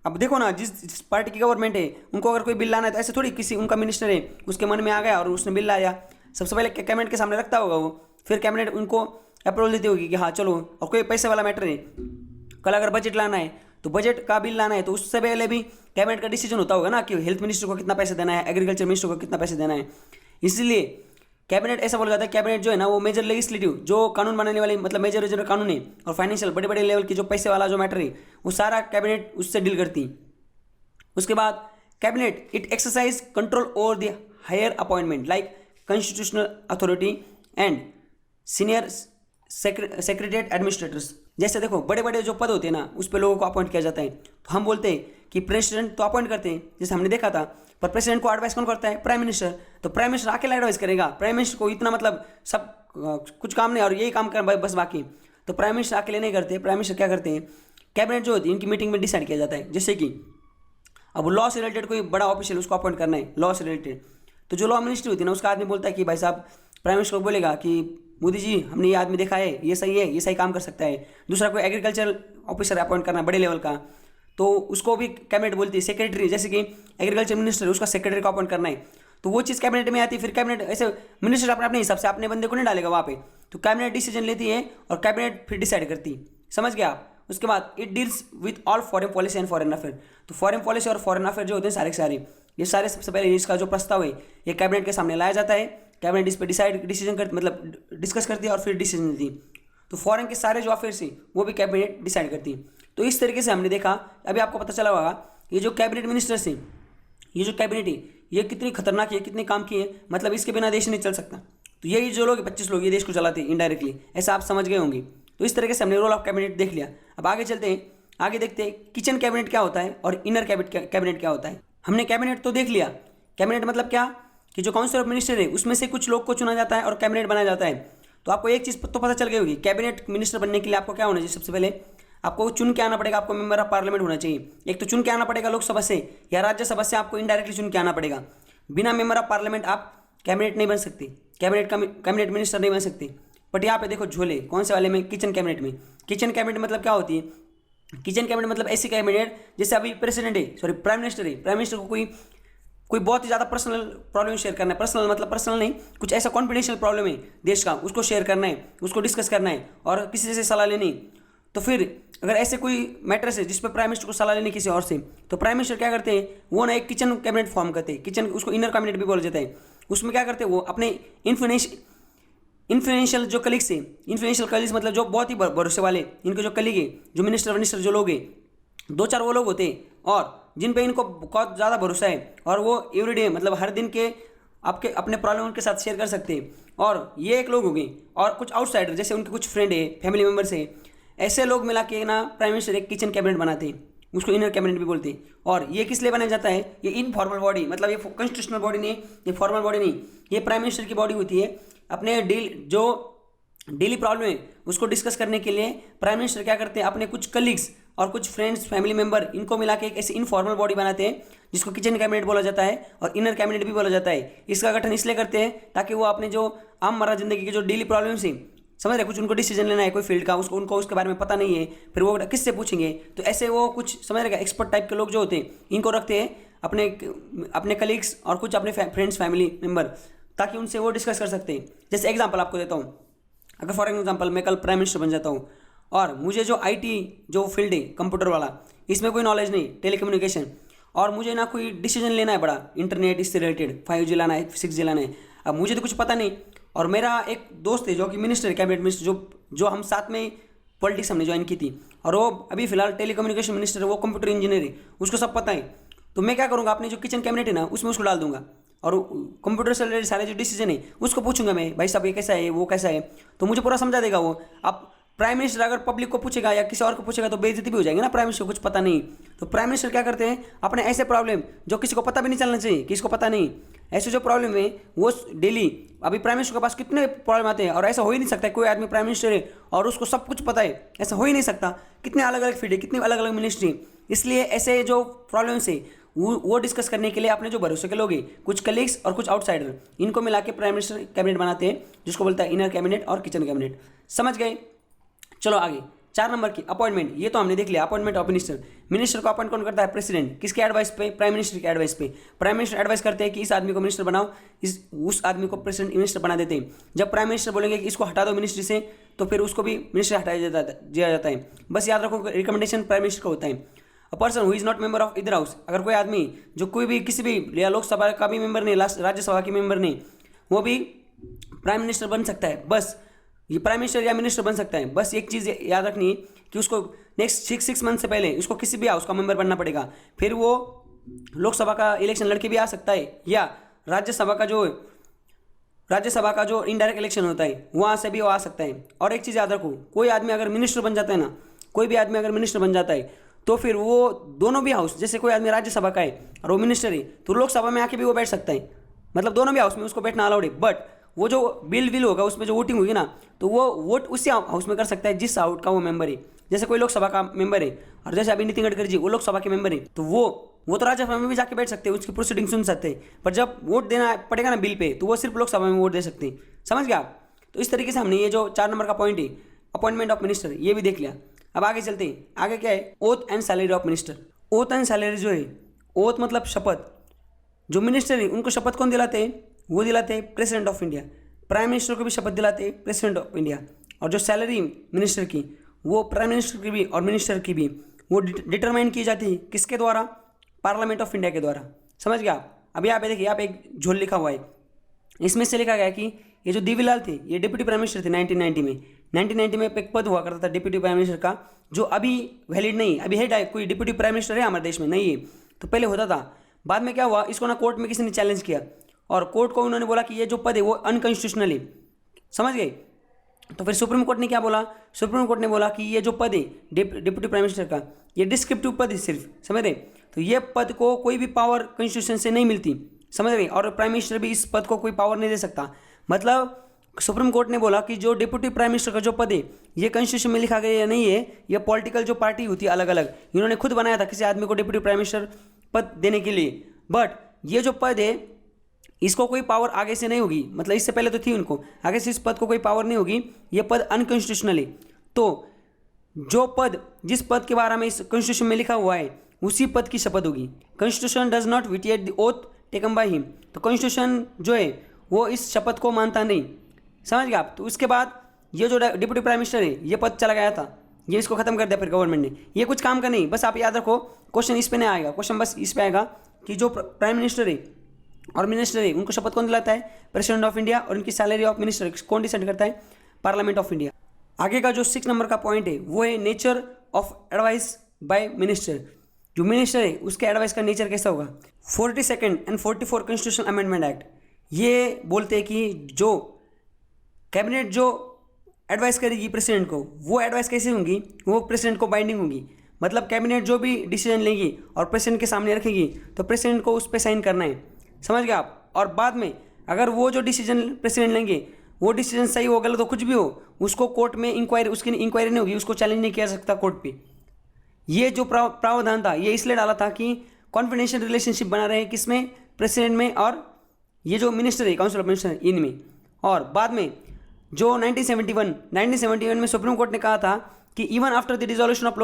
अब देखो ना जिस पार्टी की गवर्नमेंट है उनको अगर कोई बिल लाना है तो ऐसे थोड़ी किसी उनका मिनिस्टर है उसके मन में आ गया और उसने बिल लाया, सबसे पहले कैबिनेट के सामने रखता होगा वो, फिर कैबिनेट उनको अप्रूवल देती होगी कि हाँ चलो। और कोई पैसे वाला मैटर है, कल अगर बजट लाना है तो बजट का बिल लाना है तो उससे पहले भी कैबिनेट का डिसीजन होता होगा ना कि हेल्थ मिनिस्टर को कितना पैसे देना है, एग्रीकल्चर मिनिस्टर को कितना पैसे देना है। इसलिए कैबिनेट ऐसा बोला जाता है, कैबिनेट जो है ना वो मेजर लेजिस्लेटिव जो कानून बनाने वाली मतलब मेजर कानून है, और फाइनेंशियल बड़े बड़े लेवल की जो पैसे वाला जो मैटर है वो सारा कैबिनेट उससे डील करती है। उसके बाद cabinet it exercise control over the higher appointment like constitutional authority and senior secretariat administrators. जैसे देखो बड़े बड़े जो पद होते हैं ना उस पर लोगों को अपॉइंट किया जाता है, तो हम बोलते हैं कि प्रेसिडेंट तो अपॉइंट करते हैं जैसे हमने देखा था, पर प्रेसिडेंट को एडवाइस कौन करता है? Prime minister. तो प्राइम मिनिस्टर अकेला एडवाइस करेगा? प्राइम मिनिस्टर को इतना मतलब सब कुछ काम नहीं और यही काम कर बस बाकी, तो प्राइम मिनिस्टर अकेले नहीं करते। प्राइम मिनिस्टर क्या करते हैं, कैबिनेट जो होती है इनकी मीटिंग में डिसाइड किया जाता है। जैसे कि अब लॉ से रिलेटेड कोई बड़ा ऑफिशियल उसको अपॉइंट करना है लॉ से रिलेटेड, तो जो लॉ मिनिस्ट्री होती है ना उसका आदमी बोलता है कि भाई साहब, प्राइम मिनिस्टर को बोलेगा कि मोदी जी हमने ये आदमी देखा है, ये सही काम कर सकता है। दूसरा कोई एग्रीकल्चर ऑफिसर अपॉइंट करना बड़े लेवल का, तो उसको भी कैबिनेट बोलती है सेक्रेटरी, जैसे कि एग्रीकल्चर मिनिस्टर उसका सेक्रेटरी को अपॉइंट करना है तो वो चीज़ कैबिनेट में आती है। फिर कैबिनेट ऐसे मिनिस्टर अपने हिसाब से अपने बंदे को नहीं डालेगा वहाँ पे, तो कैबिनेट डिसीजन लेती है और कैबिनेट फिर डिसाइड करती है। समझ गया आप? उसके बाद it deals with all foreign policy and foreign affair. तो फॉरेन पॉलिसी और फॉरेन अफेयर जो होते हैं सारे के सारे ये सारे सबसे पहले इसका जो प्रस्ताव है ये कैबिनेट के सामने लाया जाता है, कैबिनेट इस पर डिसीजन करती मतलब डिस्कस करती है और फिर डिसीजन देती है। तो फॉरेन के सारे जो अफेयर्स हैं वो भी कैबिनेट डिसाइड करती है। तो इस तरीके से हमने देखा, अभी आपको पता चला होगा ये जो कैबिनेट मिनिस्टर्स हैं, ये जो कैबिनेट है ये कितनी खतरनाक है, कितने काम की है, मतलब इसके बिना देश नहीं चल सकता। तो यही जो लोग 25 लोग ये देश को चलाते हैं इनडायरेक्टली, ऐसा आप समझ गए होंगे। तो इस तरीके से हमने रोल ऑफ कैबिनेट देख लिया। अब आगे चलते हैं, आगे देखते हैं किचन कैबिनेट क्या होता है और इनर कैबिनेट क्या होता है। हमने कैबिनेट तो देख लिया, कैबिनेट मतलब क्या कि जो काउंसिल ऑफ मिनिस्टर है उसमें से कुछ लोग को चुना जाता है और कैबिनेट बनाया जाता है। तो आपको एक चीज़ तो पता चल गई होगी, कैबिनेट मिनिस्टर बनने के लिए आपको क्या होना चाहिए? सबसे पहले आपको चुन के आना पड़ेगा, आपको मेंबर ऑफ पार्लियामेंट होना चाहिए। एक तो चुन के आना पड़ेगा लोकसभा से या राज्यसभा से, आपको इनडायरेक्टली चुन के आना पड़ेगा। बिना मेंबर ऑफ पार्लियामेंट आप कैबिनेट नहीं बन सकते, कैबिनेट मिनिस्टर नहीं बन सकते। बट यहाँ पे देखो झोले कौन से वाले में, किचन कैबिनेट में। किचन कैबिनेट मतलब क्या होती है? किचन कैबिनेट मतलब ऐसी कैबिनेट जैसे अभी प्रेसिडेंट है, सॉरी प्राइम मिनिस्टर है, प्राइम मिनिस्टर को कोई बहुत ही ज़्यादा पर्सनल प्रॉब्लम शेयर करना है, पर्सनल मतलब पर्सनल नहीं, कुछ ऐसा कॉन्फिडेंशियल प्रॉब्लम है देश का, उसको शेयर करना है, उसको डिस्कस करना है और किसी से सलाह लेनी। तो फिर अगर ऐसे कोई मैटर्स है जिस पर प्राइम मिनिस्टर को सलाह लेनी किसी और से, तो प्राइम मिनिस्टर क्या करते हैं, वो ना एक किचन कैबिनेट फॉर्म करते हैं। किचन उसको इनर कैबिनेट भी बोला जाता है। उसमें क्या करते हैं, वो अपने इन्फ्लुएंशियल जो कलीग्स हैं, इन्फ्लुएंशियल कलीग्स मतलब जो बहुत ही भरोसे वाले, इनके जो कलीग है, जो मिनिस्टर जो लोग हैं, 2-4 वो लोग होते हैं और जिन पे इनको बहुत ज़्यादा भरोसा है और वो एवरीडे मतलब हर दिन के आपके अपने प्रॉब्लम उनके साथ शेयर कर सकते हैं। और ये एक लोग हो गए, और कुछ आउटसाइडर जैसे उनके कुछ फ्रेंड है, फैमिली मेम्बर्स है, ऐसे लोग मिला के ना प्राइम मिनिस्टर एक किचन कैबिनेट बनाते हैं, उसको इनर कैबिनेट भी बोलते हैं। और ये किस लिए बनाया जाता है? ये इनफॉर्मल बॉडी, मतलब ये कॉन्स्टिट्यूशनल बॉडी नहीं, ये फॉर्मल बॉडी नहीं, ये प्राइम मिनिस्टर की बॉडी होती है। अपने डेली प्रॉब्लम है उसको डिस्कस करने के लिए प्राइम मिनिस्टर क्या करते हैं, अपने कुछ कलीग्स और कुछ फ्रेंड्स फैमिली मेंबर इनको मिला के एक ऐसी इनफॉर्मल बॉडी बनाते हैं जिसको किचन कैबिनेट बोला जाता है और इनर कैबिनेट भी बोला जाता है। इसका गठन इसलिए करते हैं ताकि वो अपने जो आम मर्रा जिंदगी के जो डेली प्रॉब्लम्स हैं, समझ रहे, कुछ उनको डिसीजन लेना है कोई फील्ड का, उनको उसके बारे में पता नहीं है, फिर वो किससे पूछेंगे, तो ऐसे वो कुछ समझ रहे एक्सपर्ट टाइप के लोग जो होते हैं इनको रखते हैं अपने कलीग्स और कुछ अपने फ्रेंड्स फैमिली मेम्बर, ताकि उनसे वो डिस्कस कर सकते हैं। जैसे एग्जाम्पल आपको देता हूँ, अगर फॉर एग्जाम्पल मैं कल प्राइम मिनिस्टर बन जाता हूँ और मुझे जो IT जो फील्ड है कंप्यूटर वाला, इसमें कोई नॉलेज नहीं, टेलीकम्युनिकेशन, और मुझे ना कोई डिसीजन लेना है बड़ा, इंटरनेट इससे रिलेटेड 5G लाना है, 6G लाना है, अब मुझे तो कुछ पता नहीं और मेरा एक दोस्त है जो कि मिनिस्टर है, कैबिनेट मिनिस्टर, जो हम साथ में पॉलिटिक्स हमने ज्वाइन की थी, और वो अभी फिलहाल टेलीकम्युनिकेशन मिनिस्टर है, वो कंप्यूटर इंजीनियर है, उसको सब पता है। तो मैं क्या करूँगा, अपनी जो किचन कैबिनेट है ना उसमें उसको डाल दूंगा, और कंप्यूटर से रिलेटेड सारे जो डिसीजन है उसको पूछूंगा मैं, भाई साहब ये कैसा है, वो कैसा है, तो मुझे पूरा समझा देगा वो। अब प्राइम मिनिस्टर अगर पब्लिक को पूछेगा या किसी और को पूछेगा तो बेइज्जती भी हो जाएगी ना, प्राइम मिनिस्टर को कुछ पता नहीं। तो प्राइम मिनिस्टर क्या करते हैं, अपने ऐसे प्रॉब्लम जो किसी को पता भी नहीं चलना चाहिए, किसी को पता नहीं, ऐसे जो प्रॉब्लम है वो डेली, अभी प्राइम मिनिस्टर के पास कितने प्रॉब्लम आते हैं, और ऐसा हो ही नहीं सकता कोई आदमी प्राइम मिनिस्टर है और उसको सब कुछ पता है, ऐसा हो ही नहीं सकता। कितने अलग अलग फील्ड है, कितनी अलग अलग मिनिस्ट्री, इसलिए ऐसे जो प्रॉब्लम्स है वो डिस्कस करने के लिए अपने जो भरोसे के लोग हैं, कुछ कलीग्स और कुछ आउटसाइडर, इनको मिला के प्राइम मिनिस्टर कैबिनेट बनाते हैं, जिसको बोलता है इनर कैबिनेट और किचन कैबिनेट। समझ गए? चलो आगे 4 नंबर की अपॉइंटमेंट, ये तो हमने देख लिया, अपॉइंटमेंट ऑफ मिनिस्टर। मिनिस्टर को अपॉइंट कौन करता है? प्रेसिडेंट। किसके एडवाइस पे? प्राइम मिनिस्टर के एडवाइस पे। प्राइम मिनिस्टर एडवाइस करते हैं कि इस आदमी को मिनिस्टर बनाओ, उस आदमी को प्रेसिडेंट मिनिस्टर बना देते हैं। जब प्राइम मिनिस्टर बोलेंगे कि इसको हटा दो मिनिस्ट्री से, तो फिर उसको भी मिनिस्टर हटाया दिया जाता है। बस याद रखो, रिकमेंडेशन प्राइम मिनिस्टर का होता है। A person who is not member of इधर हाउस, अगर कोई आदमी जो कोई भी किसी भी या लोकसभा का भी मेंबर नहीं, राज्यसभा के मेंबर नहीं, वो भी प्राइम मिनिस्टर बन सकता है। बस ये प्राइम मिनिस्टर या मिनिस्टर बन सकता है। बस एक चीज़ याद रखनी है कि उसको नेक्स्ट 6 मंथ से पहले उसको किसी भी हाउस का मेंबर बनना पड़ेगा। फिर वो लोकसभा का इलेक्शन लड़के भी आ सकता है, या राज्यसभा का जो इनडायरेक्ट इलेक्शन होता है वहाँ से भी वो आ सकता है। और एक चीज़ याद रखो, कोई आदमी अगर मिनिस्टर बन जाता है ना, कोई भी आदमी अगर मिनिस्टर बन जाता है, तो फिर वो दोनों भी हाउस, जैसे कोई आदमी राज्यसभा का है और वो मिनिस्टर है, तो लोकसभा में आके भी वो बैठ सकता है। मतलब दोनों भी हाउस में उसको बैठना अलाउड है। बट वो जो बिल होगा उसमें जो वोटिंग होगी ना, तो वो वोट उसी हाउस में कर सकता है जिस हाउस का वो मेंबर है। जैसे कोई लोकसभा का मेंबर है, और जैसे अभी नितिन गडकरी जी वो लोकसभा के मेंबर है, तो वो तो राज्यसभा में भी जाके बैठ सकते हैं, उसकी प्रोसीडिंग सुन सकते हैं। पर जब वोट देना पड़ेगा ना बिल पे, तो वो सिर्फ लोकसभा में वोट दे सकते हैं। समझ गया आप? तो इस तरीके से हमने ये जो 4 नंबर का पॉइंट है, अपॉइंटमेंट ऑफ मिनिस्टर, ये भी देख लिया। अब आगे चलते हैं। आगे क्या है? Oath and salary of minister. Oath and salary जो है, ओथ मतलब शपथ, जो मिनिस्टर है उनको शपथ कौन दिलाते हैं? वो दिलाते हैं president of India. Prime minister को भी शपथ दिलाते हैं प्रेसिडेंट ऑफ इंडिया। और जो सैलरी मिनिस्टर की, वो प्राइम मिनिस्टर की भी और मिनिस्टर की भी, वो डिटरमाइन की जाती है किसके द्वारा? पार्लियामेंट ऑफ इंडिया के द्वारा। समझ गया आप? अभी आप देखिए, यहाँ पे एक झोल लिखा हुआ है, इसमें से लिखा गया कि ये जो देवीलाल थे, ये डिप्टी प्राइम मिनिस्टर थे 1990 में। 1990 में एक पद हुआ करता था डिप्टी प्राइम मिनिस्टर का, जो अभी वैलिड नहीं है। अभी है कोई डिप्टी प्राइम मिनिस्टर है हमारे देश में? नहीं है। तो पहले होता था। बाद में क्या हुआ, इसको ना कोर्ट में किसी ने चैलेंज किया, और कोर्ट को उन्होंने बोला कि ये जो पद है वो अनकॉन्स्टिट्यूशनल है। समझ गए? तो फिर सुप्रीम कोर्ट ने क्या बोला? सुप्रीम कोर्ट ने बोला कि ये जो पद है डिप्टी प्राइम मिनिस्टर का, ये डिस्क्रिप्टिव पद है सिर्फ। समझ रहे? तो ये पद को कोई भी पावर कॉन्स्टिट्यूशन से नहीं मिलती। समझ रहे? और प्राइम मिनिस्टर भी इस पद को कोई पावर नहीं दे सकता। मतलब सुप्रीम कोर्ट ने बोला कि जो डिप्टी प्राइम मिनिस्टर का जो पद है, ये कॉन्स्टिट्यूशन में लिखा गया या नहीं है, ये पॉलिटिकल जो पार्टी होती है अलग अलग, इन्होंने खुद बनाया था किसी आदमी को डिप्टी प्राइम मिनिस्टर पद देने के लिए। बट ये जो पद है, इसको कोई पावर आगे से नहीं होगी, मतलब इससे पहले तो थी उनको, आगे से इस पद को कोई पावर नहीं होगी, ये पद अनकॉन्स्टिट्यूशनल है। तो जो पद, जिस पद के बारे में इस कॉन्स्टिट्यूशन में लिखा हुआ है, उसी पद की शपथ होगी। Constitution does not vitiate the oath taken by him. तो कॉन्स्टिट्यूशन जो है वो इस शपथ को मानता नहीं। समझ गए आप? तो उसके बाद ये जो डिप्टी प्राइम मिनिस्टर है, ये पद चला गया था, ये इसको खत्म कर दिया फिर गवर्नमेंट ने। ये कुछ काम का नहीं। बस आप याद रखो, क्वेश्चन इस पे नहीं आएगा, क्वेश्चन बस इस पे आएगा कि जो प्राइम मिनिस्टर है और मिनिस्टर है, उनको शपथ कौन दिलाता है? President of India. और उनकी सैलरी ऑफ मिनिस्टर कौन डिसाइड करता है? Parliament of India. आगे का जो 6 नंबर का पॉइंट है, वो है nature of advice by minister. जो मिनिस्टर है उसके एडवाइस का नेचर कैसा होगा? 42nd and 44 constitutional amendment act ये बोलते हैं कि जो कैबिनेट जो एडवाइस करेगी प्रेसिडेंट को, वो एडवाइस कैसे होंगी? वो प्रेसिडेंट को बाइंडिंग होंगी। मतलब कैबिनेट जो भी डिसीजन लेगी और प्रेसिडेंट के सामने रखेगी, तो प्रेसिडेंट को उस पर साइन करना है। समझ गए आप? और बाद में अगर वो जो डिसीजन प्रेसिडेंट लेंगे, वो डिसीजन सही हो गलत हो कुछ भी हो, उसको कोर्ट में इंक्वायरी, उसकी इंक्वायरी नहीं होगी, उसको चैलेंज नहीं किया सकता कोर्ट पे। ये जो प्रावधान था, ये इसलिए डाला था कि कॉन्फिडेंशियल रिलेशनशिप बना रहे किसमें? प्रेसिडेंट में और ये जो मिनिस्टर है, काउंसिल ऑफ मिनिस्टर, इनमें। और बाद में जो 1971 में सुप्रीम कोर्ट ने कहा था कि even after the dissolution of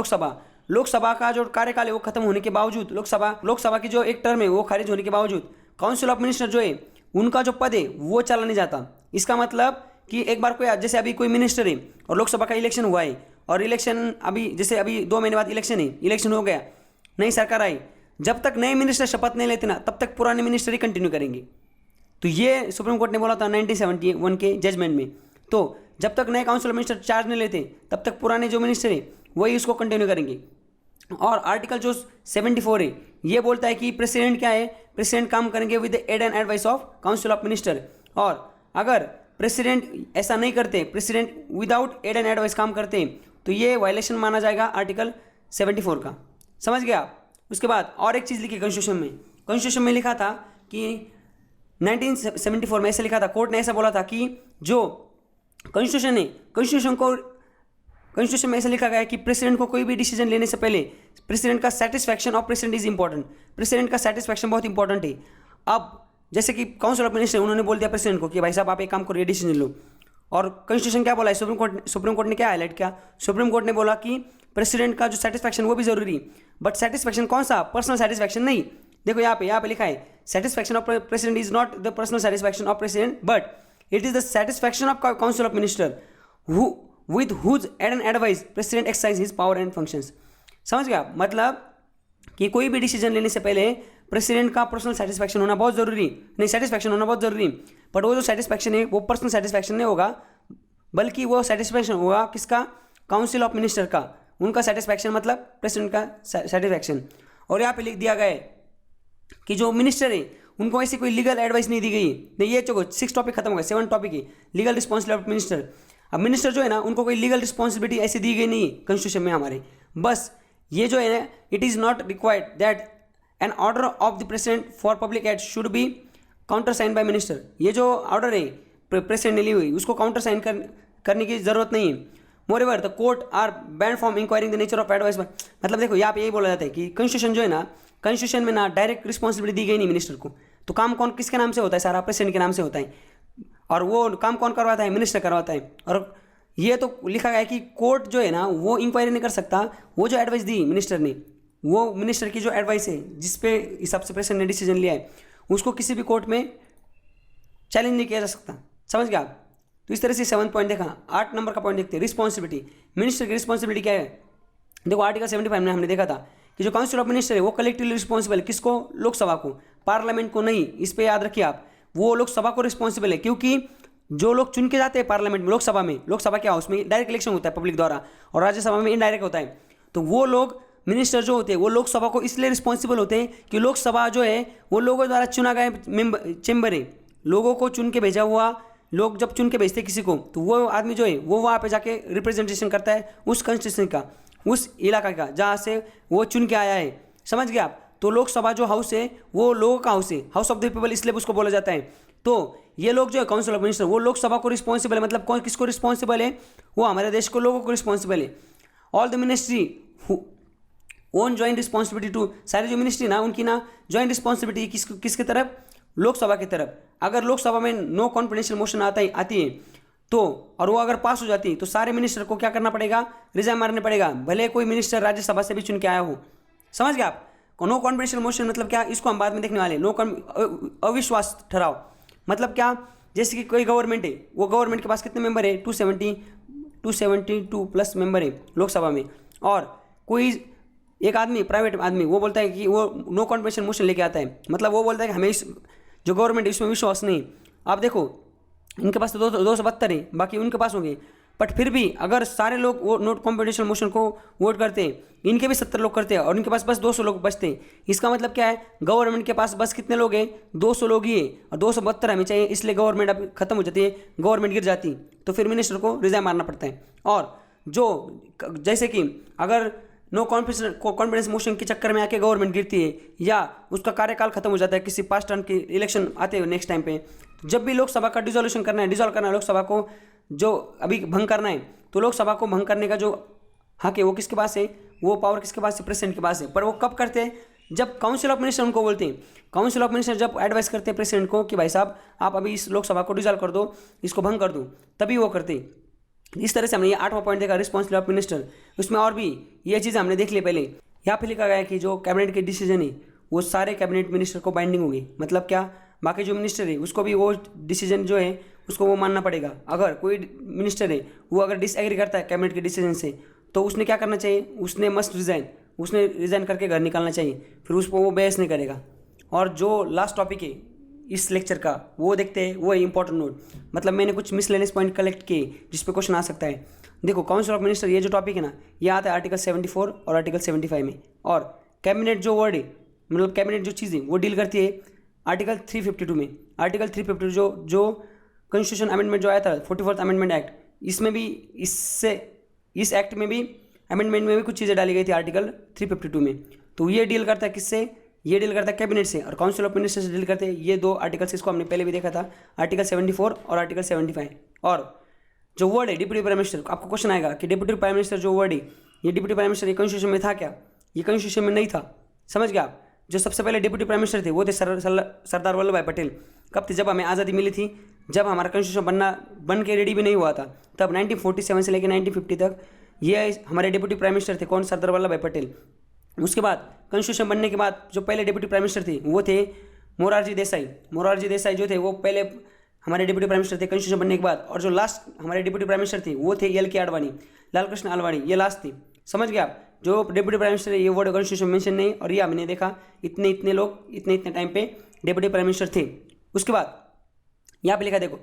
Lok Sabha का जो कार्यकाल है वो खत्म होने के बावजूद, लोकसभा की जो एक टर्म है वो खारिज होने के बावजूद, काउंसिल ऑफ मिनिस्टर जो है उनका जो पद है वो चला नहीं जाता। इसका मतलब कि एक बार कोई, जैसे अभी कोई मिनिस्टर है और लोकसभा का इलेक्शन हुआ है, और इलेक्शन अभी जैसे अभी 2 महीने बाद इलेक्शन है, इलेक्शन हो गया, नई सरकार आई, जब तक नए मिनिस्टर शपथ नहीं लेते ना, तब तक पुराने मिनिस्टर ही कंटिन्यू करेंगे। तो ये सुप्रीम कोर्ट ने बोला था 1971 के जजमेंट में। तो जब तक नए काउंसिल ऑफ मिनिस्टर चार्ज नहीं लेते तब तक पुराने जो मिनिस्टर है वही उसको कंटिन्यू करेंगे। और आर्टिकल जो 74 है ये बोलता है कि प्रेसिडेंट क्या है, प्रेसिडेंट काम करेंगे with the aid and advice of council of minister. और अगर प्रेसिडेंट ऐसा नहीं करते, president without aid and advice काम करते तो ये वायलेशन माना जाएगा आर्टिकल 74 का। समझ गया आप? उसके बाद और एक चीज़ लिखी कॉन्स्टिट्यूशन में लिखा था कि 1974 में ऐसा लिखा था, कोर्ट ने ऐसा बोला था कि जो कॉन्स्टिट्यूशन है, कॉन्स्टिट्यूशन में ऐसा लिखा गया है कि प्रेसिडेंट को कोई भी डिसीजन लेने से पहले प्रेसिडेंट का satisfaction of president is important. President का सेटिस्फैक्शन बहुत इंपॉर्टेंट है। अब जैसे कि काउंसिल ऑफ मिनिस्टर उन्होंने बोल दिया प्रेसिडेंट को कि भाई साहब आप एक काम करो, ये डिसीजन लो। और कॉन्स्टिट्यूशन क्या बोला है, सुप्रीम कोर्ट ने क्या हाईलाइट किया, सुप्रीम कोर्ट ने बोला कि प्रेसिडेंट का जो सेटिस्फैक्शन वो भी जरूरी, बट सेटिस्फैक्शन कौन सा, पर्सनल सेटिस्फैक्शन नहीं। देखो यहाँ पे लिखा है satisfaction of president is not the personal satisfaction of president but it is the satisfaction of council of minister with whose aid and advice president exercise his power and functions. समझ गया? मतलब कि कोई भी डिसीजन लेने से पहले president का पर्सनल सेटिस्फैक्शन होना बहुत जरूरी, नहीं सेटिस्फैक्शन होना बहुत जरूरी। बट वो जो सेटिस्फैक्शन है वो पर्सनल सेटिस्फैक्शन नहीं होगा, बल्कि वो सेटिस्फैक्शन होगा किसका, काउंसिल ऑफ मिनिस्टर का। उनका सेटिस्फैक्शन मतलब प्रेसिडेंट का सेटिस्फैक्शन। और यहाँ पे लिख दिया गया है कि जो मिनिस्टर है उनको ऐसी कोई लीगल एडवाइस नहीं दी गई। नहीं, ये चलो 6 टॉपिक खत्म हो गए, 7 टॉपिक है लीगल रिस्पॉन्सिबिलिटी ऑफ मिनिस्टर। अब मिनिस्टर जो है ना उनको कोई लीगल रिस्पॉन्सिबिलिटी ऐसी दी गई नहीं कॉन्स्टिट्यूशन में हमारे। बस ये जो है ना, it is not required that an order of the president for public aid should be counter sign by minister. ये जो ऑर्डर है प्रेसिडेंट ने ली हुई उसको काउंटर साइन करने की जरूरत नहीं है। Moreover the court are banned from inquiring the nature of advice. मतलब देखो यहाँ पे यही बोला जाता है कि कॉन्स्टिट्यूशन जो है ना, कॉन्स्टिट्यूशन में ना डायरेक्ट रिस्पॉन्सिबिलिटी दी गई नहीं मिनिस्टर को। तो काम कौन किसके नाम से होता है, सारा प्रेसिडेंट के नाम से होता है। और वो काम कौन करवाता है, मिनिस्टर करवाता है। और ये तो लिखा गया है कि कोर्ट जो है ना वो इंक्वायरी नहीं कर सकता, वो जो एडवाइस दी मिनिस्टर ने, वो मिनिस्टर की जो एडवाइस है जिसपे हिसाब से प्रेसिडेंट ने डिसीजन लिया है उसको किसी भी कोर्ट में चैलेंज नहीं किया जा सकता। समझ गया आप? तो इस तरह से 7 पॉइंट देखा। 8 नंबर का पॉइंट देखते हैं, रिस्पॉन्सिबिलिटी। मिनिस्टर की रिस्पॉन्सिबिलिटी क्या है? देखो आर्टिकल 75 में हमने देखा था कि जो काउंसिल ऑफ मिनिस्टर है वो कलेक्टिवली रिस्पॉन्सिबल है। किसको? लोकसभा को, पार्लियामेंट को नहीं। इस पर याद रखिए आप, वो लोकसभा को रिस्पॉन्सिबल है, क्योंकि जो लोग चुन के जाते हैं पार्लियामेंट में, लोकसभा के हाउस में डायरेक्ट इलेक्शन होता है पब्लिक द्वारा, और राज्यसभा में इनडायरेक्ट होता है। तो वो लोग मिनिस्टर जो होते हैं वो लोकसभा को इसलिए रिस्पॉन्सिबल होते हैं कि लोकसभा जो है वो लोगों द्वारा चुना गया चेंबर है। लोगों को चुन के भेजा हुआ, लोग जब चुन के भेजते हैं किसी को तो वो आदमी जो है वो वहाँ पे जाके रिप्रेजेंटेशन करता है उस कंस्टिट्यूशन का, उस इलाका का जहाँ से वो चुन के आया है। समझ गए आप? तो लोकसभा जो हाउस है वो लोगों का हाउस है, हाउस ऑफ द पीपल इसलिए उसको बोला जाता है। तो ये लोग जो है काउंसिल ऑफ मिनिस्टर वो लोकसभा को रिस्पॉन्सिबल है। मतलब कौन किसको रिस्पॉन्सिबल है? वो हमारे देश को लोगों को रिस्पॉन्सिबल है। All the ministry own joint responsibility to, सारी जो मिनिस्ट्री ना उनकी ना ज्वाइंट रिस्पॉन्सिबिलिटी किसकी तरफ? लोकसभा की तरफ। अगर लोकसभा में नो कॉन्फिडेंशियल मोशन आती है तो, और वो अगर पास हो जाती है तो सारे मिनिस्टर को क्या करना पड़ेगा? रिजाइन मारने पड़ेगा, भले कोई मिनिस्टर राज्यसभा से भी चुन के आया हो। समझ गए आप? नो कॉन्फिडेंशियल मोशन मतलब क्या, इसको हम बाद में देखने वाले। अविश्वास ठहराव मतलब क्या? जैसे कि कोई गवर्नमेंट है, वो गवर्नमेंट के पास कितने मेंबर है? 272 प्लस मेंबर है लोकसभा में, और कोई एक आदमी, प्राइवेट आदमी, वो बोलता है कि वो नो कॉन्फिडेंशियल मोशन लेके आता है। मतलब वो बोलता है कि हमें इस जो गवर्नमेंट है इसमें विश्वास नहीं। आप देखो इनके पास तो 272 है, बाकी उनके पास होंगे, बट फिर भी अगर सारे लोग वो नोट कॉम्पिटिशन मोशन को वोट करते हैं, इनके भी 70 लोग करते हैं और इनके पास बस 200 लोग बचते हैं। इसका मतलब क्या है? गवर्नमेंट के पास बस कितने लोग हैं? 200 लोग ही है, और 272 हमें चाहिए, इसलिए गवर्नमेंट अब खत्म हो जाती है, गवर्नमेंट गिर जाती, तो फिर मिनिस्टर को रिजाइन मारना पड़ता है। और जो जैसे कि अगर नो कॉन्फिडेंस मोशन के चक्कर में आके गवर्नमेंट गिरती है या उसका कार्यकाल खत्म हो जाता है, किसी 5 टर्म के इलेक्शन आते हैं नेक्स्ट टाइम पे, जब भी लोकसभा का डिसोल्यूशन करना है, डिसॉल्व करना है लोकसभा को, जो अभी भंग करना है, तो लोकसभा को भंग करने का जो हक है वो किसके पास है? वो पावर किसके पास है? प्रेसिडेंट के पास है। पर वो कब करते हैं? जब काउंसिल ऑफ मिनिस्टर उनको बोलते हैं। काउंसिल ऑफ मिनिस्टर जब एडवाइस करते हैं प्रेसिडेंट को कि भाई साहब आप अभी इस लोकसभा को डिसॉल्व कर दो, इसको भंग कर दो, तभी वो करते हैं। इस तरह से हमने ये 8वां पॉइंट देखा, रिस्पॉन्सिबिलिटी ऑफ मिनिस्टर। उसमें और भी ये चीज़ हमने देख ली पहले। यहाँ पे लिखा गया है कि जो कैबिनेट के डिसीजन है वो सारे कैबिनेट मिनिस्टर को बाइंडिंग होगी। मतलब क्या? बाकी जो मिनिस्टर है उसको भी वो डिसीजन जो है उसको वो मानना पड़ेगा। अगर कोई मिनिस्टर है वो अगर डिसएग्री करता है कैबिनेट के डिसीजन से तो उसने क्या करना चाहिए? उसने मस्ट रिजाइन, उसने रिजाइन करके घर निकालना चाहिए, फिर उस पर वो बहस नहीं करेगा। और जो लास्ट टॉपिक है इस लेक्चर का वो देखते हैं, वो है इंपॉर्टेंट नोट। मतलब मैंने कुछ मिसलेनियस पॉइंट कलेक्ट किए जिस पे क्वेश्चन आ सकता है। देखो काउंसिल ऑफ मिनिस्टर ये जो टॉपिक है ना, ये आता है आर्टिकल 74 और आर्टिकल 75 में। और कैबिनेट जो वर्ड है, मतलब कैबिनेट जो चीज़ है वो डील करती है आर्टिकल 352 में। आर्टिकल 352 जो कॉन्स्टिट्यूशन अमेंडमेंट जो आया था 44th अमेंडमेंट एक्ट, इसमें भी इस एक्ट में भी अमेंडमेंट में भी कुछ चीज़ें डाली गई थी आर्टिकल 352 में। तो ये डील करता है किससे? ये डील करता है कैबिनेट से, और काउंसिल ऑफ मिनिस्टर से डील करते हैं ये दो आर्टिकल्स। इसको हमने पहले भी देखा था, आर्टिकल 74 और आर्टिकल 75। और जो वर्ड है डिप्टी प्राइम मिनिस्टर, आपको क्वेश्चन आएगा कि डिप्टी प्राइम मिनिस्टर जो वर्ड है, ये डिप्टी प्राइम मिनिस्टर ये कॉन्स्टिट्यूशन में था क्या? ये कॉन्स्टिट्यूशन में नहीं था, समझ गया आप। जो सबसे पहले डिप्टी प्राइम मिनिस्टर थे वो थे सरदार वल्लभ भाई पटेल। कब थे? जब हमें आज़ादी मिली थी, जब हमारा कॉन्स्टिट्यूशन बन के रेडी भी नहीं हुआ था, तब 1947 से लेकर 1950 तक ये हमारे डिप्टी प्राइम मिनिस्टर थे। कौन? सरदार वल्लभ भाई पटेल। उसके बाद कॉन्स्टिट्यूशन बनने के बाद जो पहले डिप्टी प्राइम मिनिस्टर थे वो थे मोरारजी देसाई। मोरारजी देसाई जो थे वो पहले हमारे डिप्टी प्राइम मिनिस्टर थे कॉन्स्टिट्यूशन बनने के बाद। और जो लास्ट हमारे डिप्टी प्राइम मिनिस्टर थे वो थे LK आडवाणी, लाल कृष्ण आडवाणी, ये लास्ट थी, समझ गया आप। जो डिप्टी प्राइम मिनिस्टर है ये वर्ड कॉन्स्टिट्यूशन मेंशन नहीं, और ये हमने देखा इतने लोग इतने टाइम पे डिप्टी प्राइम मिनिस्टर थे। उसके बाद यहाँ पे लिखा देखो,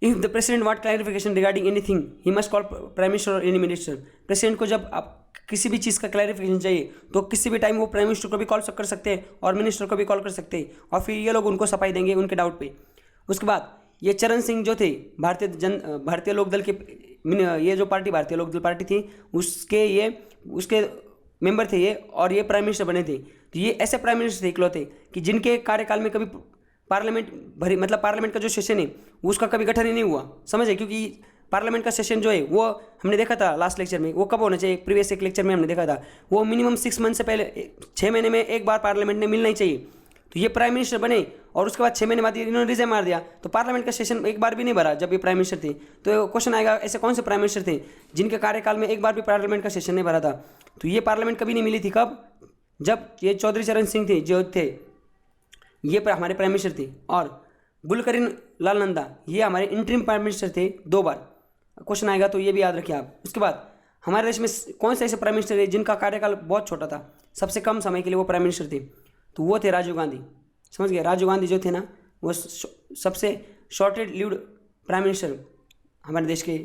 if the president want clarification regarding anything he must call prime minister और एनी मिनिस्टर। प्रेसिडेंट को जब आप किसी भी चीज़ का क्लैरिफिकेशन चाहिए तो किसी भी टाइम वो प्राइम मिनिस्टर को भी कॉल कर सकते हैं और मिनिस्टर को भी कॉल कर सकते हैं, और फिर ये लोग उनको सफाई देंगे उनके डाउट पे। उसके बाद ये चरण सिंह जो थे भारतीय लोकदल के, ये जो पार्टी भारतीय लोकदल पार्टी थी उसके मेंबर थे ये, और ये प्राइम मिनिस्टर बने थे। तो ये ऐसे प्राइम मिनिस्टर थे इकलौते कि जिनके कार्यकाल में कभी पार्लियामेंट का जो सेशन है उसका कभी गठन ही नहीं हुआ, समझे। क्योंकि पार्लियामेंट का सेशन जो है वो हमने देखा था लास्ट लेक्चर में, वो कब होना चाहिए? प्रीवियस एक लेक्चर में हमने देखा था, वो मिनिमम 6 मंथ से पहले, 6 महीने में एक बार पार्लियामेंट ने मिलना ही चाहिए। तो ये प्राइम मिनिस्टर बने और उसके बाद 6 महीने बाद इन्होंने रिजाइन मार दिया, तो पार्लियामेंट का सेशन एक बार भी नहीं भरा जब ये प्राइम मिनिस्टर थे। तो क्वेश्चन आएगा ऐसे कौन से प्राइम मिनिस्टर थे जिनके कार्यकाल में एक बार भी पार्लियामेंट का सेशन नहीं भरा था? तो ये पार्लियामेंट कभी नहीं मिली थी, कब? जब ये चौधरी चरण सिंह थे जो थे, ये हमारे प्राइम मिनिस्टर थे। और गुलकरीन लाल नंदा ये हमारे इंटरिम प्राइम मिनिस्टर थे 2 बार। क्वेश्चन आएगा तो ये भी याद रखिए आप। उसके बाद हमारे देश में कौन से ऐसे प्राइम मिनिस्टर है जिनका कार्यकाल बहुत छोटा था, सबसे कम समय के लिए वो प्राइम मिनिस्टर थे? तो वो थे राजीव गांधी, समझ गए। राजीव गांधी जो थे ना वो सबसे शॉर्टेड लिव्ड प्राइम मिनिस्टर हमारे देश के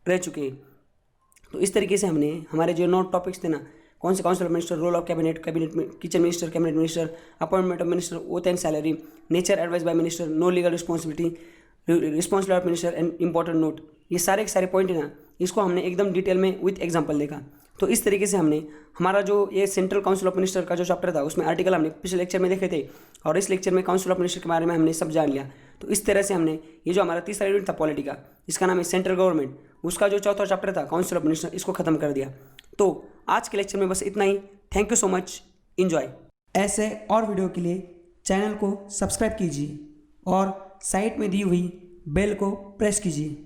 रह चुके हैं। तो इस तरीके से हमने हमारे जो 9 टॉपिक्स थे ना, कौन से council of minister, role of cabinet में kitchen minister, cabinet minister, appointment of minister, oath and salary, nature advice by minister, no legal responsibility, responsibility of minister and important note, ये सारे के सारे पॉइंट है ना, इसको हमने एकदम डिटेल में विथ एग्जांपल देखा। तो इस तरीके से हमने हमारा जो ये सेंट्रल काउंसिल ऑफ मिनिस्टर का जो चैप्टर था उसमें आर्टिकल हमने पिछले लेक्चर में देखे थे, और इस लेक्चर में काउंसिल ऑफ मिनिस्टर के बारे में हमने सब जान लिया। तो इस तरह से हमने ये जो हमारा तीसरा यूनिट था पॉलिटी का, इसका नाम है सेंट्रल गवर्नमेंट, उसका जो चौथा चैप्टर था काउंसिल ऑफ मिनिस्टर, इसको खत्म कर दिया। तो आज के लेक्चर में बस इतना ही। Thank you so much, enjoy. ऐसे और वीडियो के लिए चैनल को सब्सक्राइब कीजिए और साइड में दी हुई बेल को प्रेस कीजिए।